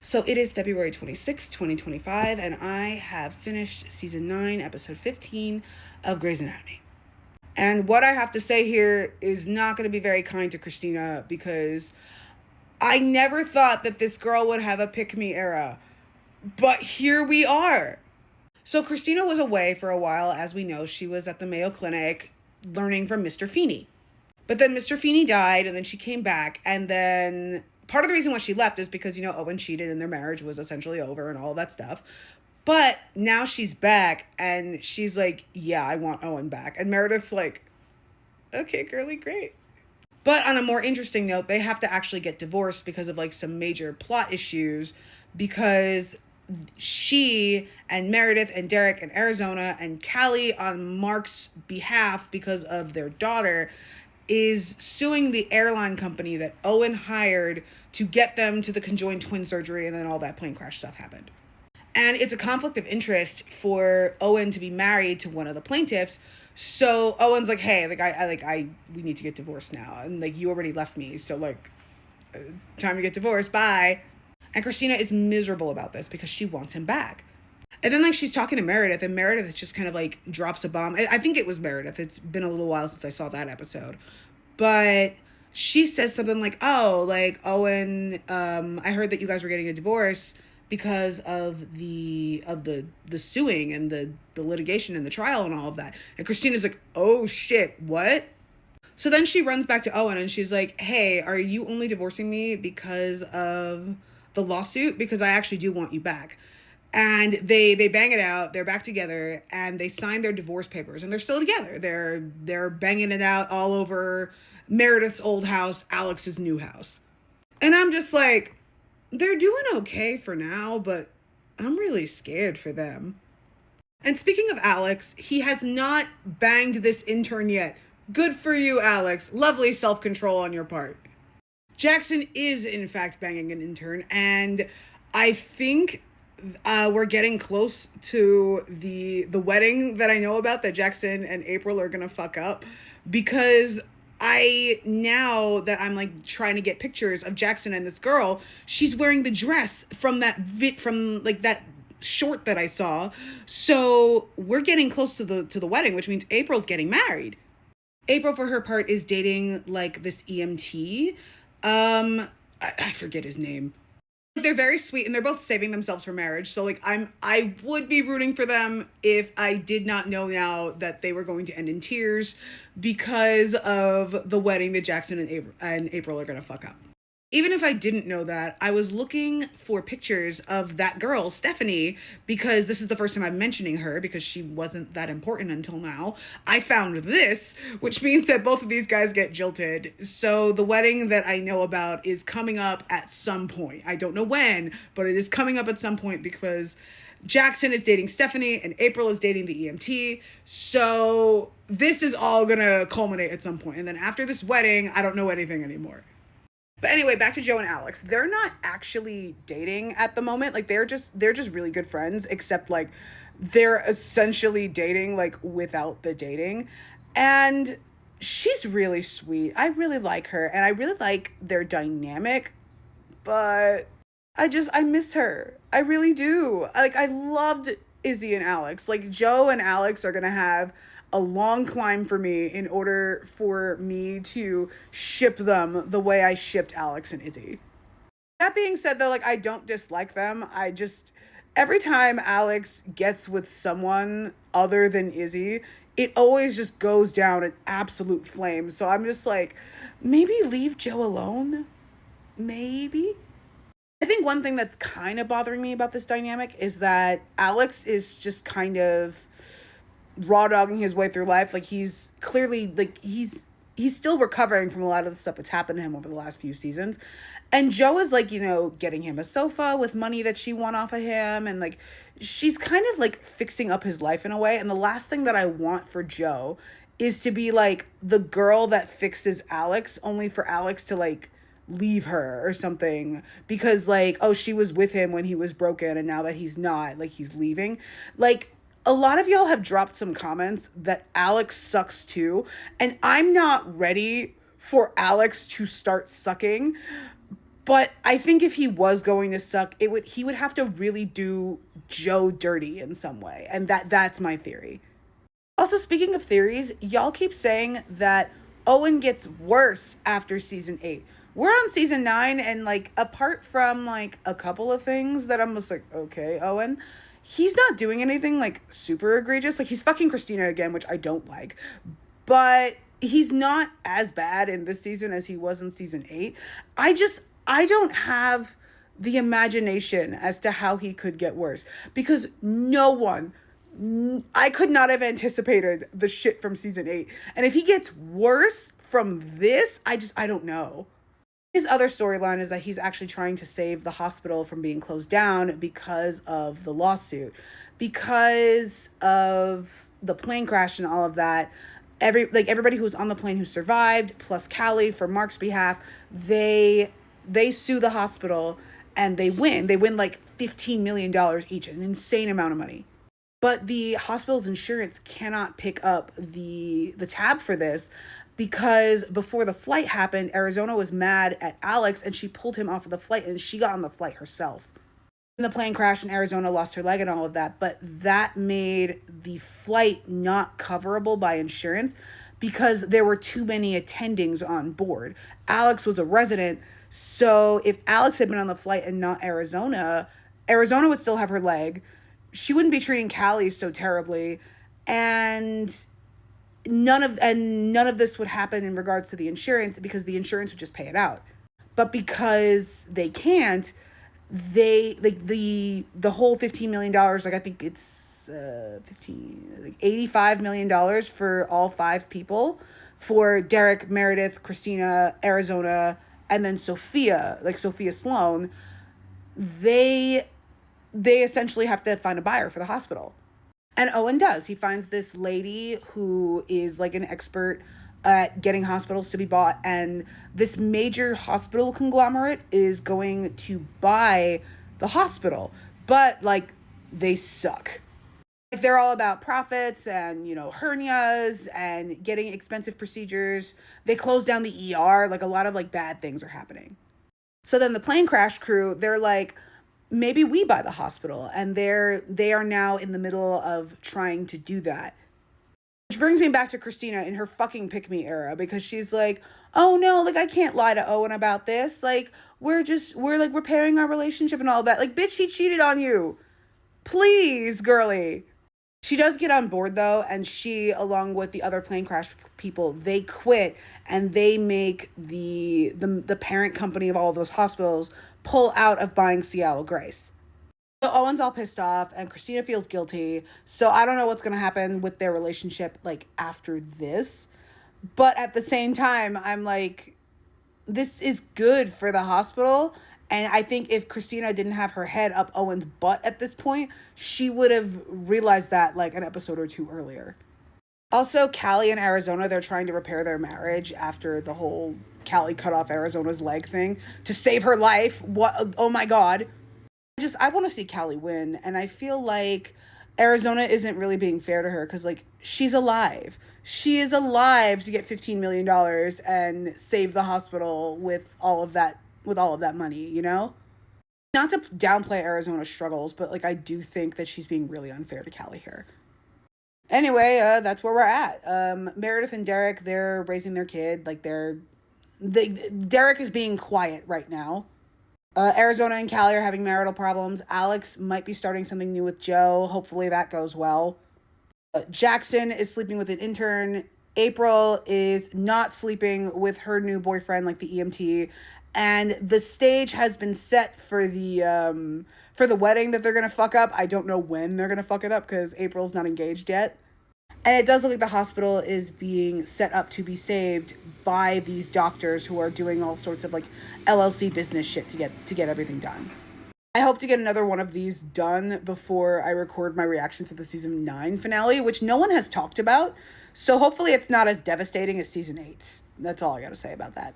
So it is February 26th, 2025, and I have finished season 9, episode 15 of Grey's Anatomy. And what I have to say here is not going to be very kind to Christina because I never thought that this girl would have a pick-me era. But here we are. So Christina was away for a while. As we know, she was at the Mayo Clinic learning from Mr. Feeney. But then Mr. Feeney died, and then she came back, and then part of the reason why she left is because, Owen cheated and their marriage was essentially over and all that stuff. But now she's back, and she's like, yeah, I want Owen back. And Meredith's like, okay, girly, great. But on a more interesting note, they have to actually get divorced because of, some major plot issues, because she and Meredith and Derek and Arizona and Callie on Mark's behalf, because of their daughter, is suing the airline company that Owen hired to get them to the conjoined twin surgery, and then all that plane crash stuff happened. And it's a conflict of interest for Owen to be married to one of the plaintiffs. So Owen's like, hey, we need to get divorced now. And you already left me. So time to get divorced. Bye. And Christina is miserable about this because she wants him back. And then she's talking to Meredith, and Meredith just kind of drops a bomb. I think it was Meredith. It's been a little while since I saw that episode. But she says something Owen, I heard that you guys were getting a divorce because of the suing and the litigation and the trial and all of that. And Christina's like, oh shit, what? So then she runs back to Owen and she's like, hey, are you only divorcing me because of the lawsuit? Because I actually do want you back. And they bang it out. They're back together, and they sign their divorce papers, and they're still together. They're banging it out all over Meredith's old house, Alex's new house. And I'm just like, they're doing okay for now, but I'm really scared for them. And speaking of Alex, he has not banged this intern yet. Good for you, Alex. Lovely self-control on your part. Jackson is, in fact, banging an intern, and I think we're getting close to the wedding that I know about that Jackson and April are gonna fuck up, because now that I'm trying to get pictures of Jackson and this girl, she's wearing the dress from that that short that I saw. So we're getting close to the wedding, which means April's getting married. April, for her part, is dating this EMT. I forget his name. They're very sweet, and they're both saving themselves for marriage. So I would be rooting for them if I did not know now that they were going to end in tears because of the wedding that Jackson and April are going to fuck up. Even if I didn't know that, I was looking for pictures of that girl, Stephanie, because this is the first time I'm mentioning her because she wasn't that important until now. I found this, which means that both of these guys get jilted. So the wedding that I know about is coming up at some point. I don't know when, but it is coming up at some point because Jackson is dating Stephanie and April is dating the EMT. So this is all gonna culminate at some point. And then after this wedding, I don't know anything anymore. But anyway, back to Joe and Alex. They're not actually dating at the moment. They're just really good friends, except they're essentially dating without the dating. And she's really sweet. I really like her, and I really like their dynamic, but I miss her. I really do. I loved Izzy and Alex. Joe and Alex are going to have a long climb for me in order for me to ship them the way I shipped Alex and Izzy. That being said, though, I don't dislike them. Every time Alex gets with someone other than Izzy, it always just goes down in absolute flames. So I'm just maybe leave Joe alone. Maybe. I think one thing that's kind of bothering me about this dynamic is that Alex is just kind of raw dogging his way through life. He's clearly he's still recovering from a lot of the stuff that's happened to him over the last few seasons. And Joe is getting him a sofa with money that she won off of him, and she's kind of fixing up his life in a way. And the last thing that I want for Joe is to be the girl that fixes Alex, only for Alex to leave her or something because oh, she was with him when he was broken, and now that he's not, he's leaving. A lot of y'all have dropped some comments that Alex sucks too, and I'm not ready for Alex to start sucking, But I think if he was going to suck, he would have to really do Joe dirty in some way. And that's my theory. Also, speaking of theories, y'all keep saying that Owen gets worse after season 8. We're on season 9, and like, apart from like a couple of things that I'm just like, okay, Owen, he's not doing anything like super egregious. Like, he's fucking Christina again, which I don't like. But he's not as bad in this season as he was in season 8. I don't have the imagination as to how he could get worse, because I could not have anticipated the shit from season 8. And if he gets worse from this, I don't know. His other storyline is that he's actually trying to save the hospital from being closed down because of the lawsuit, because of the plane crash and all of that. Everybody who's on the plane who survived, plus Callie for Mark's behalf, they sue the hospital and they win. They win like $15 million each, an insane amount of money. But the hospital's insurance cannot pick up the tab for this, because before the flight happened, Arizona was mad at Alex and she pulled him off of the flight, and she got on the flight herself. And the plane crashed and Arizona lost her leg and all of that, but that made the flight not coverable by insurance because there were too many attendings on board. Alex was a resident, so if Alex had been on the flight and not Arizona, Arizona would still have her leg. She wouldn't be treating Callie so terribly, and none of this would happen in regards to the insurance, because the insurance would just pay it out. But because they can't, they like the whole $15 million, like I think it's $85 million for all 5 people, for Derek, Meredith, Christina, Arizona, and then Sophia Sloan. They essentially have to find a buyer for the hospital. And Owen does. He finds this lady who is like an expert at getting hospitals to be bought, and this major hospital conglomerate is going to buy the hospital, but like, they suck. Like, they're all about profits and, hernias and getting expensive procedures. They close down the ER. Like, a lot of like bad things are happening. So then the plane crash crew, they're like, maybe we buy the hospital, and they are now in the middle of trying to do that. Which brings me back to Christina in her fucking pick-me era, because she's like, oh no, like, I can't lie to Owen about this. Like, we're like repairing our relationship and all that. Like, bitch, he cheated on you. Please, girly. She does get on board though, and she, along with the other plane crash people, they quit and they make the parent company of all of those hospitals pull out of buying Cielo Grace. So Owen's all pissed off and Christina feels guilty. So I don't know what's going to happen with their relationship like after this. But at the same time, I'm like, this is good for the hospital. And I think if Christina didn't have her head up Owen's butt at this point, she would have realized that like an episode or 2 earlier. Also, Callie and Arizona, they're trying to repair their marriage after the whole Callie cut off Arizona's leg thing to save her life. What? Oh my God. I want to see Callie win. And I feel like Arizona isn't really being fair to her, because like, she's alive. She is alive to get $15 million and save the hospital with all of that money, Not to downplay Arizona's struggles, but like, I do think that she's being really unfair to Callie here. Anyway, that's where we're at. Meredith and Derek, they're raising their kid. Like, Derek is being quiet right now. Arizona and Callie are having marital problems. Alex might be starting something new with Joe. Hopefully that goes well. Jackson is sleeping with an intern. April is not sleeping with her new boyfriend, like the EMT. And the stage has been set for the wedding that they're going to fuck up. I don't know when they're going to fuck it up, because April's not engaged yet. And it does look like the hospital is being set up to be saved by these doctors who are doing all sorts of like LLC business shit to get everything done. I hope to get another one of these done before I record my reaction to the season 9 finale, which no one has talked about. So hopefully it's not as devastating as season 8. That's all I got to say about that.